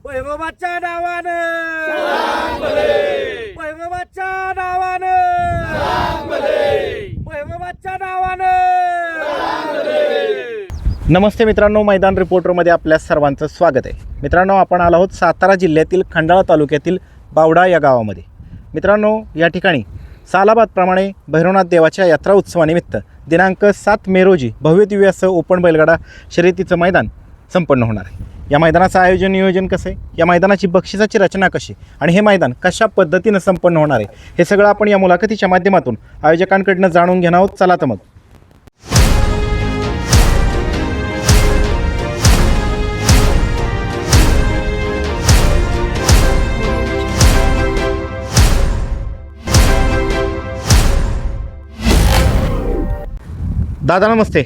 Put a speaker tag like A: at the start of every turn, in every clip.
A: वैभवाच्या नावानं वैभवाच्या नावानं वैभवाच्या नावानं.
B: नमस्ते मित्रांनो, मैदान रिपोर्टरमध्ये आपल्या सर्वांचं स्वागत आहे. मित्रांनो, आपण आलो आहोत सातारा जिल्ह्यातील खंडाळा तालुक्यातील बावडा या गावामध्ये. मित्रांनो, या ठिकाणी सालाबादप्रमाणे भैरवनाथ देवाच्या यात्रा उत्सवानिमित्त दिनांक 7 मे रोजी भव्यदिव्य असं ओपन बैलगाडा शर्यतीचं मैदान संपन्न होणार आहे. या मैदानाचं आयोजन नियोजन कसं आहे, या मैदानाची बक्षिसाची रचना कशी आणि हे मैदान कशा पद्धतीनं संपन्न होणार आहे, हे सगळं आपण या मुलाखतीच्या माध्यमातून आयोजकांकडनं जाणून घेणार आहोत. चला तर मग. दादा नमस्ते.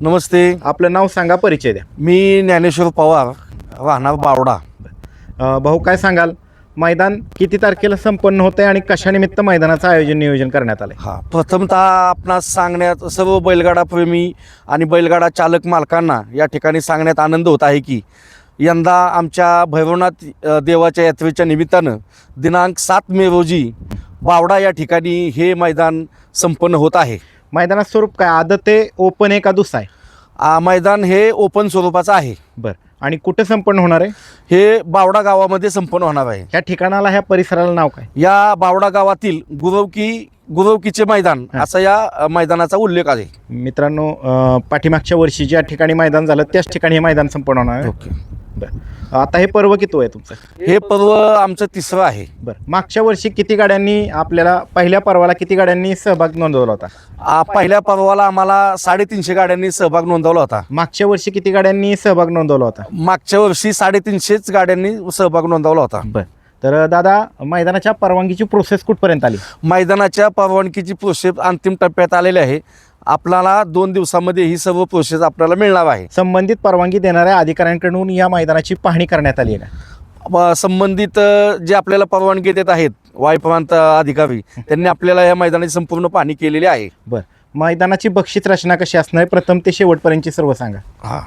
C: नमस्ते.
B: आपलं नाव सांगा, परिचय द्या.
C: मी ज्ञानेश्वर पवार, राहणार बावडा.
B: भाऊ, काय सांगाल, मैदान किती तारखेला संपन्न होतं आहे आणि कशानिमित्त मैदानाचं आयोजन नियोजन करण्यात आलं आहे?
C: प्रथमतः आपणास सांगण्यात, सर्व बैलगाडा प्रेमी आणि बैलगाडा चालक मालकांना या ठिकाणी सांगण्यात आनंद होत आहे की यंदा आमच्या भैरवनाथ देवाच्या यात्रेच्या निमित्तानं दिनांक 7 मे रोजी बावडा या ठिकाणी हे मैदान संपन्न होत आहे.
B: मैदानाचं स्वरूप काय, आदत आहे, ओपन आहे का दुसरा आहे?
C: मैदान हे ओपन स्वरूपाचं आहे.
B: बरं. आणि कुठं संपन्न होणार आहे?
C: हे बावडा गावामध्ये संपन्न होणार आहे.
B: ह्या ठिकाणाला, ह्या परिसराला नाव काय?
C: या बावडा गावातील गुरवकीचे मैदान असा या मैदानाचा उल्लेख आहे.
B: मित्रांनो, पाठीमागच्या वर्षी ज्या ठिकाणी मैदान झालं त्याच ठिकाणी हे मैदान संपन्न होणार आहे.
C: ओके.
B: बरं. आता हे पर्व किती आहे तुमचं?
C: हे पर्व आमचं 3रं आहे.
B: बरं. मागच्या वर्षी किती गाड्यांनी, आपल्याला पहिल्या पर्वाला किती गाड्यांनी सहभाग नोंदवला होता?
C: पहिल्या पर्वाला आम्हाला 350 गाड्यांनी सहभाग नोंदवला होता.
B: मागच्या वर्षी किती गाड्यांनी सहभाग नोंदवला होता?
C: मागच्या वर्षी 350 गाड्यांनी सहभाग नोंदवला होता.
B: बरं. तर दादा, मैदानाच्या परवानगीची प्रोसेस कुठपर्यंत आली?
C: मैदानाच्या परवानगीची प्रोसेस अंतिम टप्प्यात आलेली आहे. आपल्याला 2 दिवसामध्ये ही सर्व प्रोसेस आपल्याला मिळणार आहे.
B: संबंधित परवानगी देणाऱ्या अधिकाऱ्यांकडून या मैदानाची पाहणी करण्यात आली आहे का?
C: संबंधित जे आपल्याला परवानगी देत आहेत वायुप्रांत अधिकारी, त्यांनी आपल्याला या मैदानाची संपूर्ण पाहणी केलेली आहे.
B: बरं. मैदानाची बक्षीस रचना कशी असणार आहे, प्रथम ते शेवटपर्यंतची सर्व सांगा.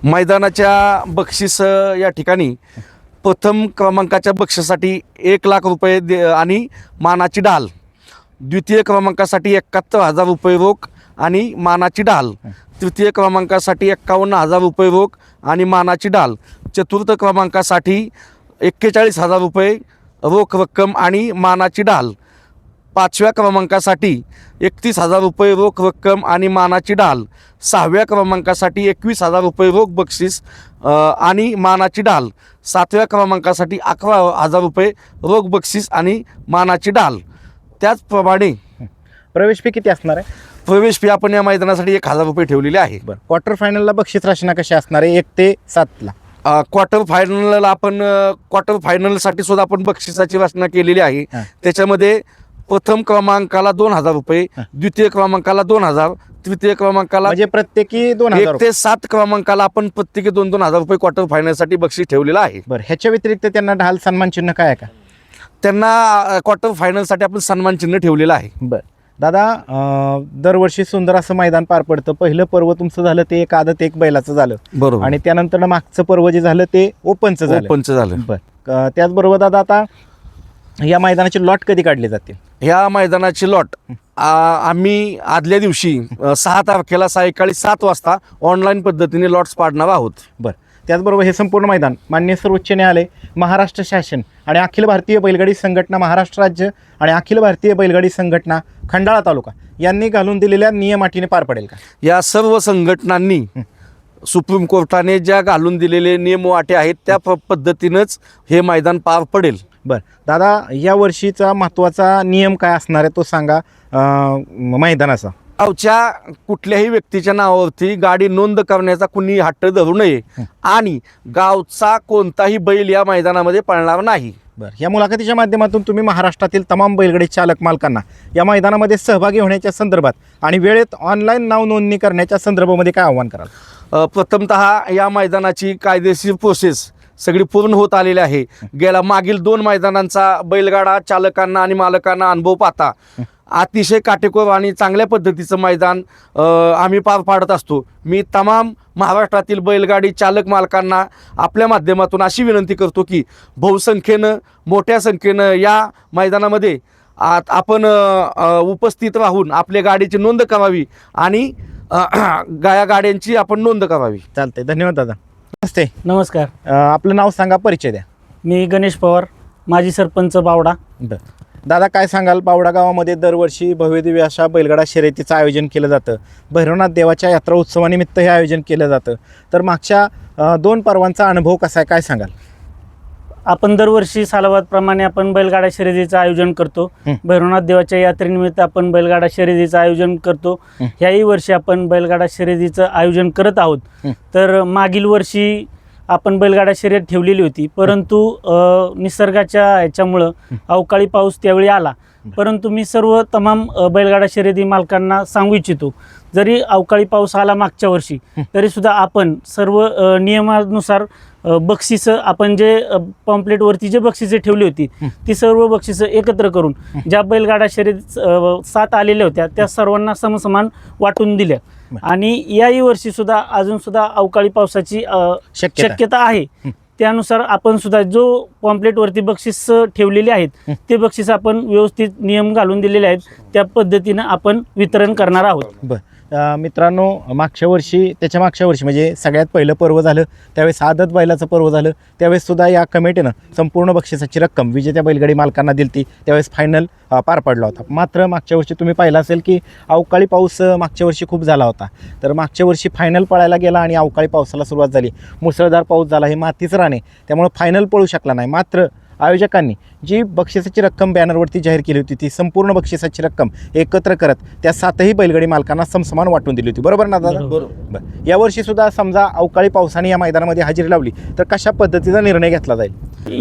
C: मैदानाच्या बक्षीस या ठिकाणी प्रथम क्रमांकाच्या बक्षिसासाठी 1 लाख रुपये आणि मानाची ढाल, द्वितीय क्रमांकासाठी 71,000 रुपये रोख आणि मानाची ढाल, तृतीय क्रमांकासाठी 51,000 रुपये रोख आणि मानाची ढाल, चतुर्थ क्रमांकासाठी 41,000 रुपये रोख रक्कम आणि मानाची ढाल, 5व्या क्रमांकासाठी 31,000 रुपये रोख रक्कम आणि मानाची ढाल, 6व्या क्रमांकासाठी 21,000 रुपये रोख बक्षीस आणि मानाची ढाल, 7व्या क्रमांकासाठी 11,000 रुपये रोख बक्षीस आणि मानाची ढाल. त्याचप्रमाणे
B: प्रवेश फी किती असणार आहे?
C: प्रवेश फी आपण या मैदानासाठी 1,000 रुपये ठेवलेले आहे.
B: बरं. क्वार्टर फायनलला बक्षीस रचना कशी असणार आहे, 1 ते 7ला?
C: क्वार्टर फायनलसाठी सुद्धा आपण बक्षिसाची रचना केलेली आहे. त्याच्यामध्ये प्रथम क्रमांकाला 2,000 रुपये, द्वितीय क्रमांकाला 2,000, तृतीय क्रमांकाला
B: म्हणजे प्रत्येकी 2,000
C: 1 ते 7 क्रमांकाला आपण प्रत्येकी 2,000 रुपये क्वार्टर फायनलसाठी बक्षीस ठेवलेलं आहे.
B: बरं. ह्याच्या व्यतिरिक्त त्यांना ढाल सन्मान चिन्ह काय आहे का?
C: त्यांना क्वार्टर फायनलसाठी आपण सन्मान चिन्ह ठेवलेलं आहे.
B: बरं. दादा, दरवर्षी सुंदर असं मैदान पार पडतं. पहिलं पर्व तुमचं झालं ते एक आदत एक बैलाचं झालं,
C: बरोबर,
B: आणि त्यानंतर मागचं पर्व जे झालं ते ओपनचं झालं. बरं. त्याचबरोबर दादा, आता या मैदानाचे लॉट कधी काढले जातील?
C: ह्या मैदानाची लॉट आम्ही आदल्या दिवशी 6 तारखेला सायंकाळी 7 वाजता ऑनलाईन पद्धतीने लॉट्स पाडणार आहोत.
B: बरं. त्याचबरोबर हे संपूर्ण मैदान माननीय सर्वोच्च न्यायालय, महाराष्ट्र शासन आणि अखिल भारतीय बैलगाडी संघटना महाराष्ट्र राज्य आणि अखिल भारतीय बैलगाडी संघटना खंडाळा तालुका यांनी घालून दिलेल्या नियमाटीने पार पडेल का?
C: या सर्व संघटनांनी सुप्रीम कोर्टाने ज्या घालून दिलेले नियम व अटी आहेत त्या पद्धतीनंच हे मैदान पार पडेल.
B: बरं. दादा, या वर्षीचा महत्त्वाचा नियम काय असणार आहे तो सांगा मैदानाचा.
C: गावच्या कुठल्याही व्यक्तीच्या नावावरती गाडी नोंद करण्याचा कुणी हट्ट धरू नये आणि गावचा कोणताही बैल या मैदानामध्ये पळणार नाही.
B: बरं. या मुलाखतीच्या माध्यमातून तुम्ही महाराष्ट्रातील तमाम बैलगाडी चालक मालकांना या मैदानामध्ये सहभागी होण्याच्या संदर्भात आणि वेळेत ऑनलाईन नाव नोंदणी करण्याच्या संदर्भामध्ये काय आव्हान कराल?
C: प्रथमतः या मैदानाची कायदेशीर प्रोसेस सगळी पूर्ण होत आलेली आहे. मागील 2 मैदानांचा बैलगाडा चालकांना आणि मालकांना अनुभव पाहता अतिशय काटेकोर आणि चांगल्या पद्धतीचं मैदान आम्ही पार पाडत असतो. मी तमाम महाराष्ट्रातील बैलगाडी चालक मालकांना आपल्या माध्यमातून अशी विनंती करतो की बहुसंख्येनं मोठ्या संख्येनं या मैदानामध्ये आपण उपस्थित राहून आपल्या गाडीची नोंद करावी आणि गाड्यांची आपण नोंद करावी.
B: चालतंय, धन्यवाद दादा. नमस्ते.
D: नमस्कार.
B: आपलं नाव सांगा, परिचय द्या.
D: मी गणेश पवार, माजी सरपंच बावडा.
B: बरं दादा, काय सांगाल? बावडा गावामध्ये दरवर्षी भव्यदिव्य अशा बैलगाडा शर्यतीचं आयोजन केलं जातं. भैरवनाथ देवाच्या यात्रा उत्सवानिमित्त हे आयोजन केलं जातं. तर मागच्या 2 पर्वांचा अनुभव कसा आहे, काय सांगाल?
D: आपण दरवर्षी सालाबादप्रमाणे आपण बैलगाडा शर्यतीचं आयोजन करतो. भैरवनाथ देवाच्या यात्रेनिमित्त आपण बैलगाडा शर्यतीचं आयोजन करतो. ह्याही वर्षी आपण बैलगाडा शर्यतीचं आयोजन करत आहोत. तर मागील वर्षी आपण बैलगाडा शर्यत ठेवलेली होती, परंतु निसर्गाच्या ह्याच्यामुळं अवकाळी पाऊस त्यावेळी आला. परंतु मी सर्व तमाम बैलगाडा शर्यती मालकांना सांगू इच्छितो, जरी अवकाळी पाऊस आला मागच्या वर्षी तरीसुद्धा आपण सर्व नियमानुसार बक्षिसं आपण जे पॉम्पलेटवरती जे बक्षिसे ठेवली होती ती सर्व बक्षिसं एकत्र करून ज्या बैलगाडा शर्यत 7 आलेल्या होत्या त्या सर्वांना समसमान वाटून दिल्या. आणि याही वर्षी सुद्धा अजून सुद्धा अवकाळी पावसाची शक्यता आहे. त्यानुसार आपण सुद्धा जो पॉम्पलेटवरती बक्षीस ठेवलेले आहेत ते बक्षीस आपण व्यवस्थित नियम घालून दिलेले आहेत, त्या पद्धतीनं आपण वितरण करणार आहोत.
B: मित्रांनो, मागच्या वर्षी म्हणजे सगळ्यात पहिलं पर्व झालं त्यावेळेस आदत बैलाचं पर्व झालं, त्यावेळेस सुद्धा या कमिटीनं संपूर्ण बक्षिसाची रक्कम विजेत्या बैलगाडी मालकांना दिली. त्यावेळेस फायनल पार पडला होता. मात्र मागच्या वर्षी तुम्ही पाहिलं असेल की अवकाळी पाऊस मागच्या वर्षी खूप झाला होता. तर मागच्या वर्षी फायनल पळायला गेला आणि अवकाळी पावसाला सुरुवात झाली, मुसळधार पाऊस झाला, हे मातीचं राणे, त्यामुळे फायनल पळू शकला नाही. मात्र आयोजकांनी जी बक्षिसाची रक्कम बॅनरवरती जाहीर केली होती ती संपूर्ण बक्षिसाची रक्कम एकत्र करत त्या 7ही बैलगाडी मालकांना समसमान वाटून दिली होती. बरोबर ना दादा?
C: बरोबर.
B: यावर्षी सुद्धा समजा अवकाळी पावसाने या मैदानामध्ये हजेरी लावली तर कशा पद्धतीचा निर्णय घेतला जाईल?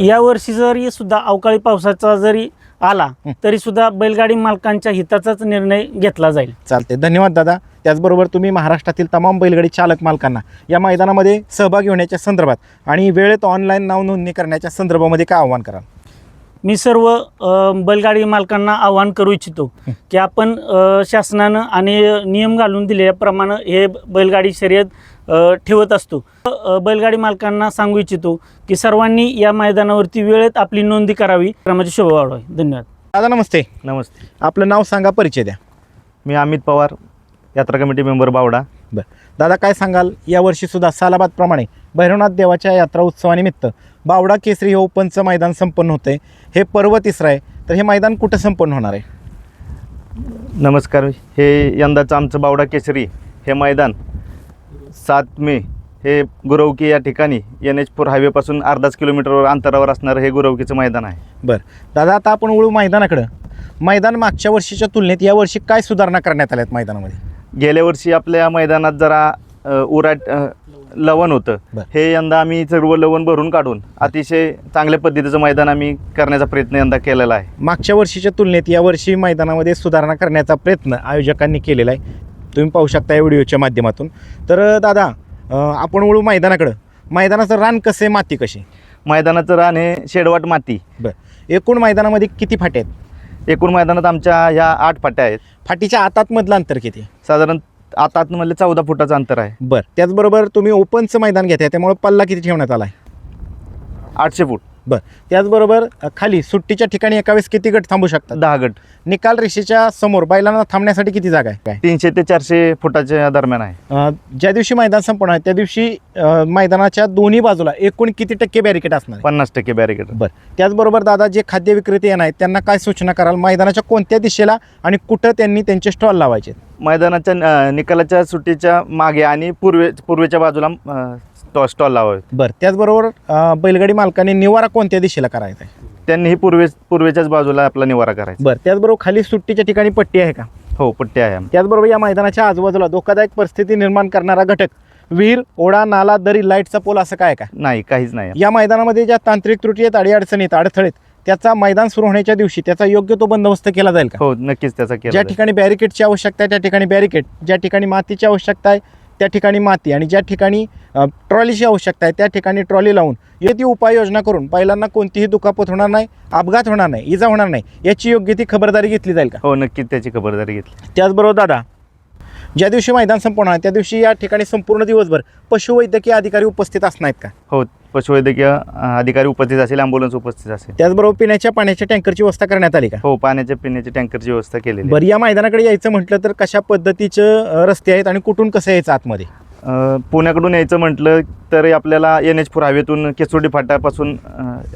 D: यावर्षी जरी सुद्धा अवकाळी पावसाचा जरी आला तरी सुद्धा बैलगाडी मालकांच्या हिताचाच निर्णय घेतला जाईल.
B: चालते, धन्यवाद दादा. त्याचबरोबर तुम्ही महाराष्ट्रातील तमाम बैलगाडी चालक मालकांना या मैदानामध्ये सहभागी होण्याच्या संदर्भात आणि वेळेत ऑनलाईन नाव नोंदणी करण्याच्या संदर्भामध्ये काय आव्हान कराल?
D: मी सर्व बैलगाडी मालकांना आवाहन करू इच्छितो की आपण शासनानं आणि नियम घालून दिल्याप्रमाणे हे बैलगाडी शर्यत ठेवत असतो. बैलगाडी मालकांना सांगू इच्छितो की सर्वांनी या मैदानावरती वेळेत आपली नोंदणी करावी. क्रमाची शोभा वाढवावी. धन्यवाद.
B: दादा नमस्ते.
E: नमस्ते.
B: आपलं नाव सांगा, परिचय द्या.
E: मी अमित पवार, यात्रा कमिटी मेंबर बावडा.
B: दादा, काय सांगाल? यावर्षी सुद्धा सालाबादप्रमाणे भैरवनाथ देवाच्या यात्रा उत्सवानिमित्त बावडा केसरी हे ओपनचं मैदान संपन्न होते. हे पर्व 3रं आहे, तर हे मैदान कुठं संपन्न होणार आहे?
E: नमस्कार. हे यंदाचं आमचं बावडा केसरी हे मैदान 7 मे हे गुरवकी या ठिकाणी NH4 हायवेपासून अर्धाच किलोमीटरवर अंतरावर असणारं हे गुरवकीचं मैदान आहे.
B: बरं दादा, आता आपण वळू मैदानाकडं. मैदान मागच्या वर्षीच्या तुलनेत यावर्षी काय सुधारणा करण्यात आल्यात मैदानामध्ये?
E: गेल्या वर्षी आपल्या मैदानात जरा उराट लवण होतं. हे यंदा आम्ही सर्व लवण भरून काढून अतिशय चांगल्या पद्धतीचं मैदान आम्ही करण्याचा प्रयत्न यंदा केलेला आहे.
B: मागच्या वर्षीच्या तुलनेत यावर्षी मैदानामध्ये सुधारणा करण्याचा प्रयत्न आयोजकांनी केलेला आहे, तुम्ही पाहू शकता या व्हिडिओच्या माध्यमातून. तर दादा, आपण वळू मैदानाकडं. मैदानाचं रान कसे, माती कशी?
E: मैदानाचं रान हे शेडवाट माती.
B: एकूण मैदानामध्ये किती फाटे आहेत?
E: एकूण मैदानात आमच्या ह्या 8 फाट्या आहेत.
B: फाटीच्या आतातमधलं अंतर किती?
E: साधारण आतमधले 14 फुटाचं अंतर आहे.
B: बरं, त्याचबरोबर तुम्ही ओपनचं मैदान घेताय त्यामुळे पल्ला किती ठेवण्यात आला आहे?
E: 800 फूट.
B: बरं, त्याचबरोबर खाली सुट्टीच्या ठिकाणी एका वेळेस किती गट थांबू शकतात?
E: 10 गट.
B: निकाल रेषेच्या समोर बैलांना थांबण्यासाठी किती जागा आहे? काय
E: 300 ते 400 फुटाच्या दरम्यान आहे.
B: ज्या दिवशी मैदान संपन्न आहे त्या दिवशी मैदानाच्या दोन्ही बाजूला एकूण किती टक्के बॅरिकेड असणार?
E: 50% बॅरिकेड.
B: बरं, त्याचबरोबर दादा, जे खाद्य विक्रेते येणार आहेत त्यांना काय सूचना कराल? मैदानाच्या कोणत्या दिशेला आणि कुठं त्यांनी त्यांचे स्टॉल लावायचे?
E: मैदानाच्या निकालाच्या सुट्टीच्या मागे आणि पूर्वेच्या बाजूला स्टॉल लावावे.
B: बरं, त्याचबरोबर बैलगाडी मालकाने निवारा कोणत्या दिशेला करायचा आहे?
E: त्यांनीही पूर्वेच्याच बाजूला आपला निवारा करायचा.
B: बरं, त्याचबरोबर खाली सुट्टीच्या ठिकाणी पट्टी आहे का?
E: हो, पट्टी आहे.
B: त्याचबरोबर या मैदानाच्या आजूबाजूला धोकादायक परिस्थिती निर्माण करणारा घटक, विहीर, ओढा, नाला, दरी, लाईटचा पोल असं काय का?
E: नाही, काहीच नाही.
B: या मैदानामध्ये ज्या तांत्रिक त्रुटी आहेत, अडीअडचणीत, अडथळेत, त्याचा मैदान सुरू होण्याच्या दिवशी त्याचा योग्य तो बंदोबस्त केला जाईल का?
E: हो, नक्कीच त्याचा केला
B: ज्या
E: जाईल.
B: ठिकाणी बॅरिकेडची आवश्यकता आहे त्या ठिकाणी बॅरिकेड, ज्या ठिकाणी मातीची आवश्यकता आहे त्या ठिकाणी माती आणि ज्या ठिकाणी ट्रॉलीची आवश्यकता आहे त्या ठिकाणी ट्रॉली लावून योग्य ती उपाययोजना करून बैलांना कोणतीही दुखापत होणार नाही, अपघात होणार नाही, इजा होणार नाही याची योग्य ती खबरदारी घेतली जाईल का?
E: हो, नक्कीच त्याची खबरदारी घेतली.
B: त्याचबरोबर दादा, ज्या दिवशी मैदान संपवणार त्या दिवशी या ठिकाणी संपूर्ण दिवसभर पशुवैद्यकीय अधिकारी उपस्थित असणार आहेत का?
E: हो, पशुवैद्यकीय अधिकारी उपस्थित असेल, ॲम्ब्युलन्स उपस्थित असेल.
B: त्याचबरोबर पिण्याच्या पाण्याच्या टँकरची व्यवस्था करण्यात आली का?
E: हो, पिण्याची टँकरची व्यवस्था केलेली आहे.
B: बरं, या मैदानाकडे यायचं म्हटलं तर कशा पद्धतीचे रस्ते आहेत आणि कुठून कसं यायचं आतमध्ये?
E: पुण्याकडून यायचं म्हटलं तर आपल्याला NH4 हायवेतून केसोडी फाट्यापासून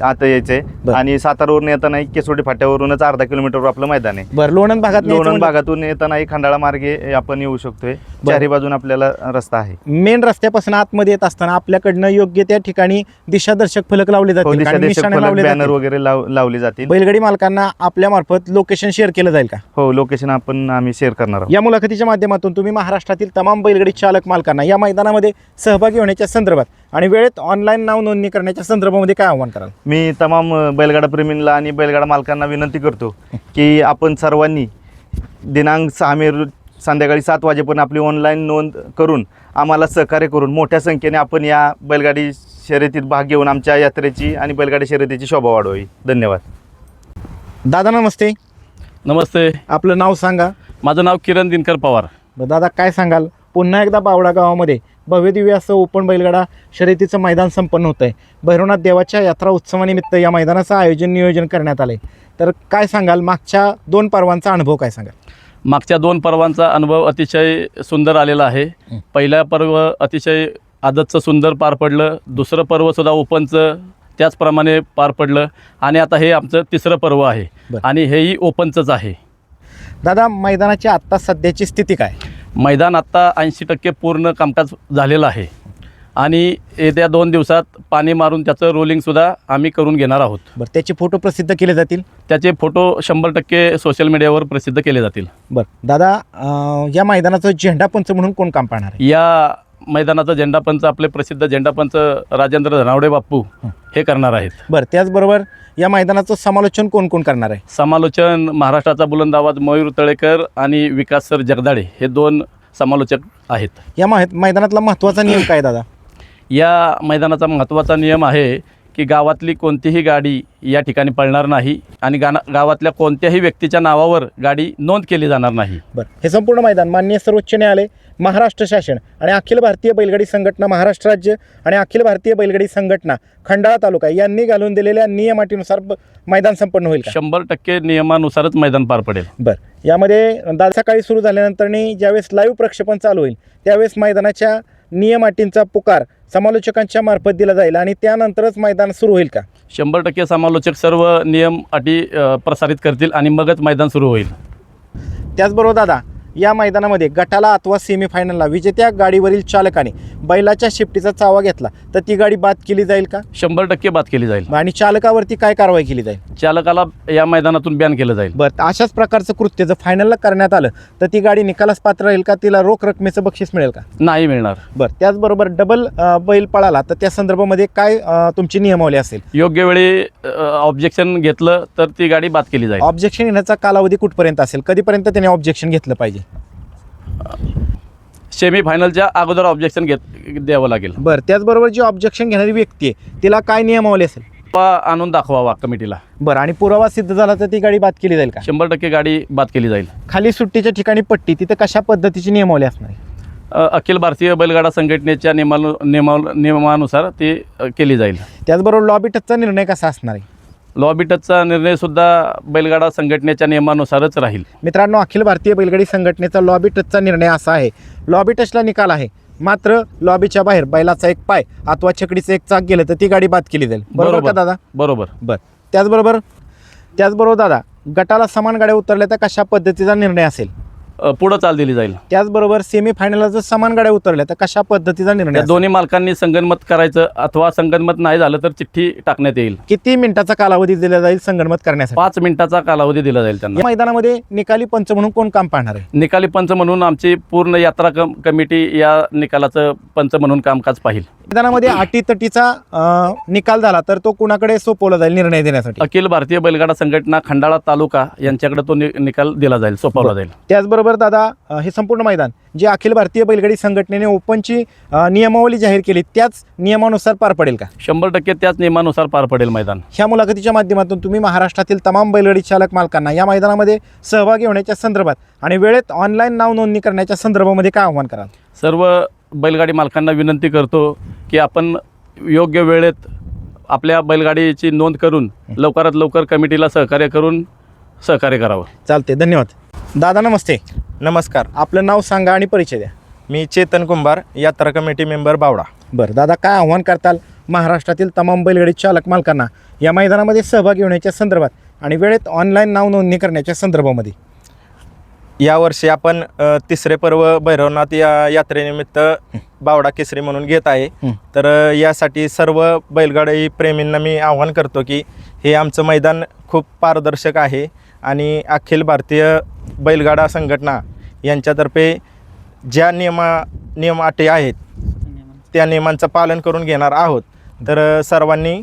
E: आता यायचं आहे
B: बरं.
E: आणि सातारावरून येताना केसोडी फाट्यावरूनच अर्धा किलोमीटरवर आपलं मैदान आहे.
B: बरं, लोणंद भागात न्यायचं
E: लोणंद
B: म्हणलं-
E: भागातून येताना खंडाळा मार्गे आपण येऊ शकतोय. चारी बाजून आपल्याला रस्ता आहे.
B: मेन रस्त्यापासून आतमध्ये येत असताना आपल्याकडनं योग्य त्या ठिकाणी दिशादर्शक फलक लावले
E: हो,
B: जातील आणि
E: दिशादर्शक
B: निशाणे
E: फलक,
B: लावले
E: बॅनर
B: जातील.
E: वगैरे लावले जातील.
B: बैलगाडी मालकांना आपल्या मार्फत लोकेशन शेअर केलं जाईल का?
E: हो, लोकेशन आम्ही शेअर करणार आहोत.
B: या मुलाखतीच्या माध्यमातून तुम्ही महाराष्ट्रातील तमाम बैलगाडी चालक मालकांना या मैदानामध्ये सहभागी होण्याच्या संदर्भात आणि वेळेत ऑनलाईन नाव नोंदणी करण्याच्या संदर्भामध्ये काय आव्हान कराल?
E: मी तमाम बैलगाडा प्रेमींना आणि बैलगाडा मालकांना विनंती करतो की आपण सर्वांनी दिनांक 6 मे संध्याकाळी 7 वाजेपर्यंत आपली ऑनलाईन नोंद करून आम्हाला सहकार्य करून मोठ्या संख्येने आपण या बैलगाडी शर्यतीत भाग घेऊन आमच्या यात्रेची आणि बैलगाडी शर्यतीची शोभा वाढवावी. धन्यवाद.
B: दादा नमस्ते,
F: नमस्ते.
B: आपलं नाव सांगा.
F: माझं नाव किरण दिनकर पवार.
B: बरं, दादा काय सांगाल? पुन्हा एकदा बावडा गावामध्ये भव्यदिव्य असं ओपन बैलगाडा शर्यतीचं मैदान संपन्न होतं आहे. भैरवनाथ देवाच्या यात्रा उत्सवानिमित्त या मैदानाचं नियोजन करण्यात आलं आहे. तर काय सांगाल, मागच्या 2 पर्वांचा अनुभव काय सांगाल?
F: मागच्या 2 पर्वांचा अनुभव अतिशय सुंदर आलेला आहे. पहिलं पर्व अतिशय आदतचं सुंदर पार पडलं, दुसरं पर्वसुद्धा ओपनचं त्याचप्रमाणे पार पडलं आणि आता हे आमचं 3रं पर्व आहे
B: बरं.
F: आणि हेही ओपनचंच आहे.
B: दादा, मैदानाची आत्ता सध्याची स्थिती काय?
F: मैदान आत्ता 80% पूर्ण कामकाज झालेलं आहे आणि येत्या 2 दिवसात पाणी मारून त्याचं रोलिंगसुद्धा आम्ही करून घेणार आहोत.
B: बरं, त्याचे फोटो प्रसिद्ध केले जातील?
F: त्याचे फोटो 100% सोशल मीडियावर प्रसिद्ध केले जातील.
B: बरं दादा, या मैदानाचं झेंडापंच म्हणून कोण काम पाहणार आहे?
F: या मैदानाचा झेंडापंच आपले प्रसिद्ध झेंडापंच राजेंद्र धनावडे बाप्पू हे करणार आहेत.
B: बरं, त्याचबरोबर या मैदानाचं समालोचन कोण कोण करणार आहे?
F: समालोचन महाराष्ट्राचा बुलंद आवाज मयूर तळेकर आणि विकास सर जगदाळे हे 2 समालोचक आहेत.
B: या मैदानातला महत्त्वाचा नियम काय दादा?
F: या मैदानाचा महत्त्वाचा नियम आहे की गावातली कोणतीही गाडी या ठिकाणी पळणार नाही आणि गावातल्या कोणत्याही व्यक्तीच्या नावावर गाडी नोंद केली जाणार नाही.
B: बरं, हे संपूर्ण मैदान माननीय सर्वोच्च न्यायालय, महाराष्ट्र शासन आणि अखिल भारतीय बैलगाडी संघटना महाराष्ट्र राज्य आणि अखिल भारतीय बैलगाडी संघटना खंडाळा तालुका यांनी घालून दिलेल्या नियमाटीनुसार मैदान संपन्न होईल का?
F: 100% नियमानुसारच मैदान पार पडेल.
B: बरं, यामध्ये दादा सकाळी सुरू झाल्यानंतरनी ज्यावेळेस लाईव्ह प्रक्षेपण चालू होईल त्यावेळेस मैदानाच्या नियम अटींचा पुकार समालोचकांच्या मार्फत दिला जाईल आणि त्यानंतरच मैदान सुरू होईल का?
F: 100% समालोचक सर्व नियम अटी प्रसारित करतील आणि मगच मैदान सुरू होईल.
B: त्याचबरोबर दादा, या मैदानामध्ये गटाला अथवा सेमीफायनलला विजेत्या गाडीवरील चालकाने बैलाच्या शेपटीचा चावा घेतला तर ती गाडी बाद केली जाईल का?
F: 100% बाद केली जाईल
B: आणि चालकावरती काय कारवाई केली जाईल?
F: चालकाला या मैदानातून बॅन केलं जाईल.
B: बरं, अशाच प्रकारचं कृत्य जर फायनलला करण्यात आलं तर ती गाडी निकालास पात्र राहील का? तिला रोख रकमेचं बक्षीस मिळेल का?
F: नाही मिळणार.
B: बरं, त्याचबरोबर डबल बैल पळाला तर त्या संदर्भामध्ये काय तुमची नियमावली असेल?
F: योग्य वेळी ऑब्जेक्शन घेतलं तर ती गाडी बाद केली जाईल.
B: ऑब्जेक्शन येण्याचा कालावधी कुठपर्यंत असेल? कधीपर्यंत त्याने ऑब्जेक्शन घेतलं पाहिजे?
F: सेमीफायनलच्या अगोदर ऑब्जेक्शन द्यावं लागेल.
B: बरं, त्याचबरोबर जी ऑब्जेक्शन घेणारी व्यक्ती आहे तिला काय नियमावली असेल?
F: आणून दाखवावा कमिटीला.
B: बरं, आणि पुरावा सिद्ध झाला तर ती गाडी बाद केली जाईल का?
F: 100% गाडी बाद केली जाईल.
B: खाली सुट्टीच्या ठिकाणी पट्टी, तिथं कशा पद्धतीची नियमावली असणार आहे?
F: अखिल भारतीय बैलगाडा संघटनेच्या नियमानुसार ती केली जाईल.
B: त्याचबरोबर लॉबी टचचा निर्णय कसा असणार आहे?
F: लॉबी टचचा निर्णयसुद्धा बैलगाडा संघटनेच्या नियमानुसारच राहील.
B: मित्रांनो, अखिल भारतीय बैलगाडी संघटनेचा लॉबी टचचा निर्णय असा आहे, लॉबी टचला निकाल आहे, मात्र लॉबीच्या बाहेर बैलाचा एक पाय अथवा छकडीचं एक चाक गेलं तर ती गाडी बाद केली जाईल. बरोबर का दादा?
F: बरोबर.
B: बरं, त्याचबरोबर दादा, गटाला समान गाड्या उतरल्या तर कशा पद्धतीचा निर्णय असेल?
F: पुढं चाल दिली जाईल.
B: त्याचबरोबर सेमीफायनलला जर समान गाड्या उतरल्या तर कशा पद्धतीचा निर्णय
F: त्या
B: असेल?
F: दोन्ही मालकांनी संगनमत करायचं अथवा संगनमत नाही झालं तर चिठ्ठी टाकण्यात येईल.
B: किती मिनिटाचा कालावधी दिला जाईल संगनमत करण्यासाठी?
F: 5 मिनिटाचा कालावधी दिला जाईल त्यांना.
B: या मैदानामध्ये निकाली पंच म्हणून कोण काम पाहणार आहे?
F: निकाली पंच म्हणून आमची पूर्ण यात्रा कमिटी या निकालाचं पंच म्हणून कामकाज पाहिल.
B: मैदानामध्ये अटीतटीचा निकाल झाला तर तो कुणाकडे सोपवला जाईल निर्णय देण्यासाठी?
F: अखिल भारतीय बैलगाडा संघटना खंडाळा तालुका यांच्याकडे तो निकाल दिला जाईल, सोपवला जाईल.
B: त्याचबरोबर त्याचबरोबर दादा हे संपूर्ण मैदान जे अखिल भारतीय बैलगाडी संघटनेने ओपनची नियमावली जाहीर केली त्याच नियमानुसार पार पडेल का?
F: 100% त्याच नियमानुसार पार पडेल मैदान.
B: ह्या मुलाखतीच्या माध्यमातून तुम्ही महाराष्ट्रातील तमाम बैलगाडी चालक मालकांना या मैदानामध्ये सहभागी होण्याच्या संदर्भात आणि वेळेत ऑनलाईन नाव नोंदणी करण्याच्या संदर्भामध्ये काय आव्हान कराल?
F: सर्व बैलगाडी मालकांना विनंती करतो की आपण योग्य वेळेत आपल्या बैलगाडीची नोंद करून लवकरात लवकर कमिटीला सहकार्य करावं.
B: चालते, धन्यवाद. दादा नमस्ते.
E: नमस्कार,
B: आपलं नाव सांगा आणि परिचय द्या.
E: मी चेतन कुंभार, यात्रा कमिटी मेंबर बावडा.
B: बरं दादा, काय आव्हान करताल महाराष्ट्रातील तमाम बैलगाडी चालक मालकांना या मैदानामध्ये सहभागी होण्याच्या संदर्भात आणि वेळेत ऑनलाईन नाव नोंदणी करण्याच्या संदर्भामध्ये?
E: यावर्षी आपण तिसरे पर्व भैरवनाथ या यात्रेनिमित्त बावडा केसरी म्हणून घेत आहे. तर यासाठी सर्व बैलगाडी प्रेमींना मी आवाहन करतो की हे आमचं मैदान खूप पारदर्शक आहे आणि अखिल भारतीय बैलगाडा संघटना यांच्यातर्फे ज्या नियम अटी आहेत त्या नियमांचं पालन करून घेणार आहोत. तर सर्वांनी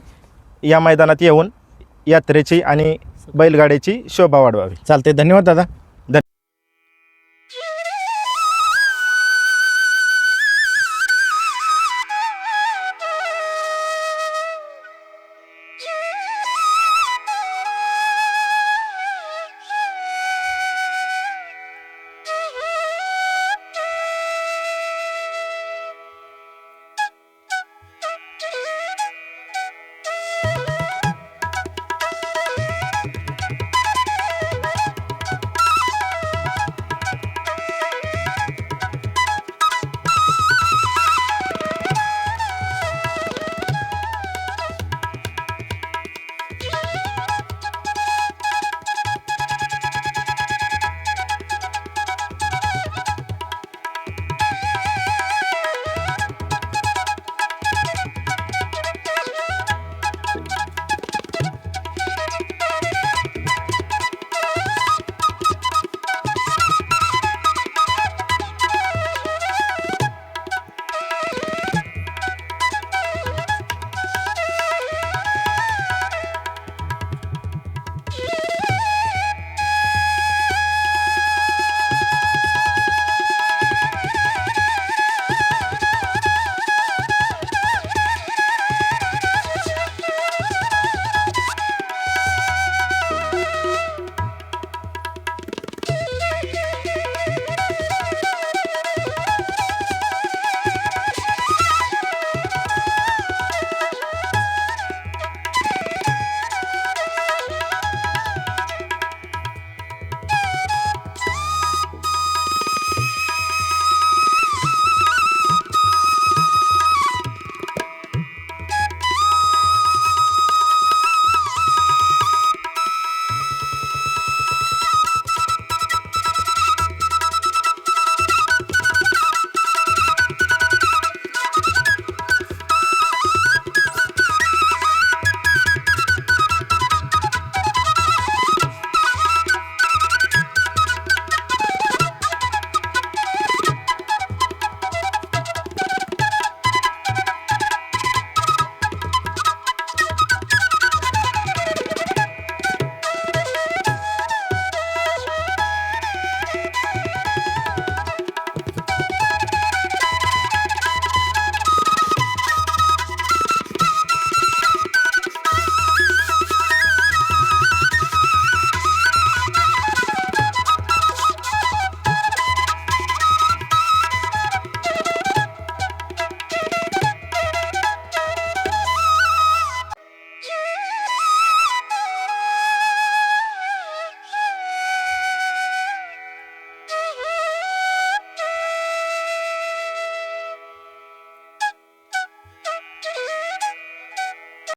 E: या मैदानात येऊन यात्रेची आणि बैलगाडीची शोभा वाढवावी.
B: चालते, धन्यवाद दादा.